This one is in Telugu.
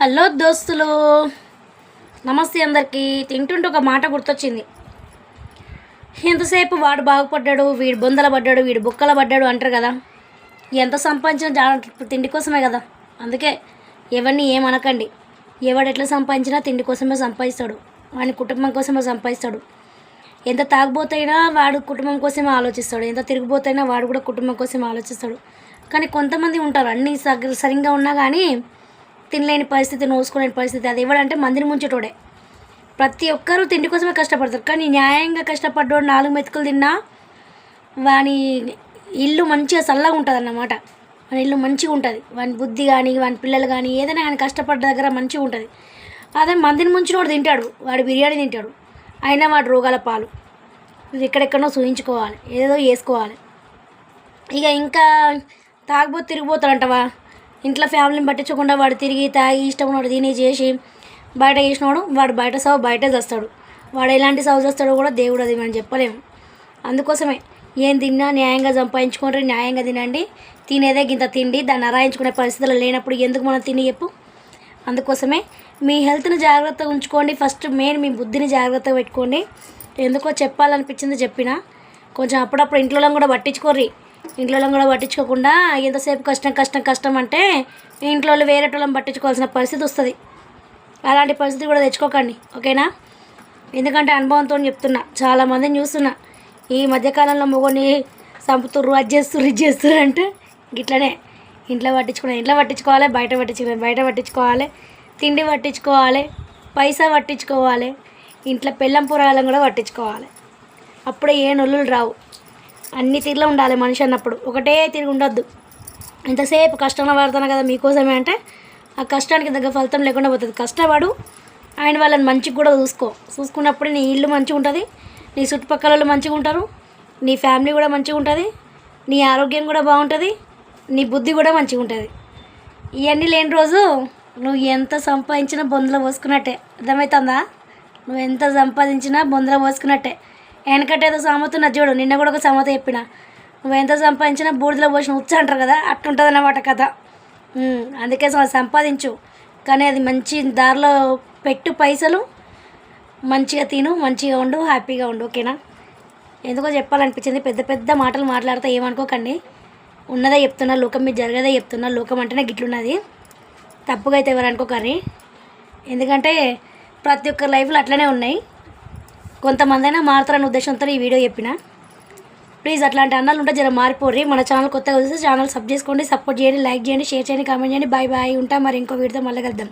హలో దోస్తులు, నమస్తే అందరికీ. తింటుంటే ఒక మాట గుర్తొచ్చింది. ఎంతసేపు వాడు బాగుపడ్డాడు, వీడు బొందల పడ్డాడు, వీడు బుక్కల పడ్డాడు అంటారు కదా. ఎంత సంపాదించినా తిండి కోసమే కదా. అందుకే ఎవరిని ఏమనకండి. ఎవడు ఎట్లా సంపాదించినా తిండి కోసమే సంపాదిస్తాడు, వాని కుటుంబం కోసమే సంపాదిస్తాడు. ఎంత తాగుబోతైనా వాడు కుటుంబం కోసమే ఆలోచిస్తాడు, ఎంత తిరిగిపోతైనా వాడు కూడా కుటుంబం కోసమే ఆలోచిస్తాడు. కానీ కొంతమంది ఉంటారు అన్నీ సరిగ్గా ఉన్నా కానీ తినలేని పరిస్థితి, నోసుకోలేని పరిస్థితి. అది ఎవడంటే మందిని ముంచేటోడే. ప్రతి ఒక్కరూ తిండి కోసమే కష్టపడతారు, కానీ న్యాయంగా కష్టపడ్డోడు 4 మెతుకులు తిన్నా వాని ఇల్లు మంచిగా చల్లగా ఉంటుంది అన్నమాట. వాని ఇల్లు మంచిగా ఉంటుంది, వాని బుద్ధి కానీ వాని పిల్లలు కానీ ఏదైనా కానీ కష్టపడ్డ దగ్గర మంచిగా ఉంటుంది. అదే మందిని ముంచినోడు తింటాడు, వాడు బిర్యానీ తింటాడు, అయినా వాడు రోగాల పాలు. ఎక్కడెక్కడో చూయించుకోవాలి, ఏదో వేసుకోవాలి. ఇంకా తాగిపోతే తిరిగిపోతాడంటవా. ఇంట్లో ఫ్యామిలీని పట్టించకుండా వాడు తిరిగి తాగి ఇష్టం ఉన్నాడు తిని చేసి బయట చేసినాడు. వాడు బయట సాగు బయటే చేస్తాడు. వాడు ఎలాంటి సాగు చేస్తాడో కూడా దేవుడు అది మనం చెప్పలేము. అందుకోసమే ఏం తిన్నా న్యాయంగా సంపాదించుకుంటే న్యాయంగా తినండి. తినేదే గింత తిండి, దాన్ని అరాయించుకునే పరిస్థితులు లేనప్పుడు ఎందుకు మనం తిని చెప్పు. అందుకోసమే మీ హెల్త్ని జాగ్రత్తగా ఉంచుకోండి. ఫస్ట్ మెయిన్ మీ బుద్ధిని జాగ్రత్తగా పెట్టుకోండి. ఎందుకో చెప్పాలనిపించింది చెప్పిన. కొంచెం అప్పుడప్పుడు ఇంట్లో కూడా పట్టించుకోర్రి. ఇంట్లో కూడా పట్టించుకోకుండా ఎంతసేపు కష్టం అంటే ఇంట్లో వేరే వాళ్ళని పట్టించుకోవాల్సిన పరిస్థితి వస్తుంది. అలాంటి పరిస్థితి కూడా తెచ్చుకోకండి, ఓకేనా. ఎందుకంటే అనుభవంతో చెప్తున్నా, చాలామందిని చూస్తున్నా ఈ మధ్యకాలంలో మొగని చంపుతుర్రు, అది చేస్తుర్రు అంటే ఇట్లనే. ఇంట్లో పట్టించుకోవాలి, బయట పట్టించుకోవాలి, తిండి పట్టించుకోవాలి, పైసా పట్టించుకోవాలి, ఇంట్లో పెళ్ళం పురాలను కూడా పట్టించుకోవాలి. అప్పుడే ఏ నొల్లులు రావు. అన్ని తీరులో ఉండాలి మనిషి అన్నప్పుడు, ఒకటే తిరిగి ఉండొద్దు. ఎంతసేపు కష్టంలో పడుతున్నా కదా మీకోసమే అంటే ఆ కష్టానికి తగ్గ ఫలితం లేకుండా పోతుంది. కష్టపడు, ఆయన వాళ్ళని మంచిగా కూడా చూసుకున్నప్పుడు నీ ఇల్లు మంచిగా ఉంటుంది, నీ చుట్టుపక్కల వాళ్ళు మంచిగా ఉంటారు, నీ ఫ్యామిలీ కూడా మంచిగా ఉంటుంది, నీ ఆరోగ్యం కూడా బాగుంటుంది, నీ బుద్ధి కూడా మంచిగా ఉంటుంది. ఇవన్నీ లేని రోజు నువ్వు ఎంత సంపాదించినా బొందలో పోసుకున్నట్టే. అర్థమవుతుందా? నువ్వు ఎంత సంపాదించినా బొందలో పోసుకున్నట్టే. వెనకట్టే ఏదో సామెత ఉన్నది చూడు, నిన్న కూడా ఒక సామెత చెప్పిన. నువ్వు ఎంత సంపాదించినా బూడిదలో పోసిన ఉచ్చ అంటారు కదా, అట్లుంటుంది అన్నమాట కథ. అందుకే సంపాదించు, కానీ అది మంచి దారిలో పెట్టు. పైసలు మంచిగా తిను, మంచిగా ఉండు, హ్యాపీగా ఉండు, ఓకేనా. ఎందుకో చెప్పాలనిపించింది. పెద్ద పెద్ద మాటలు మాట్లాడితే ఏమనుకోకండి. ఉన్నదే చెప్తున్నా, లోకం మీద జరిగేదే చెప్తున్నా. లోకం అంటేనే గిట్లున్నది, తప్పుగా అయితే ఎవరు అనుకోకర్రి. ఎందుకంటే ప్రతి ఒక్కరి లైఫ్లో అట్లనే ఉన్నాయి. కొంతమంది అయినా మారుతారనే ఉద్దేశంతో ఈ వీడియో చెప్పిన. ప్లీజ్ అట్లాంటి అన్నాలు ఉంటే జర మారిపోర్రి. మన ఛానల్ కొత్తగా చూస్తే ఛానల్ సబ్ చేసుకోండి, సపోర్ట్ చేయండి, లైక్ చేయండి, షేర్ చేయండి, కామెంట్ చేయండి. బాయ్ ఉంటా. మరి ఇంకో వీడియోతో మళ్ళీ కలుద్దాం.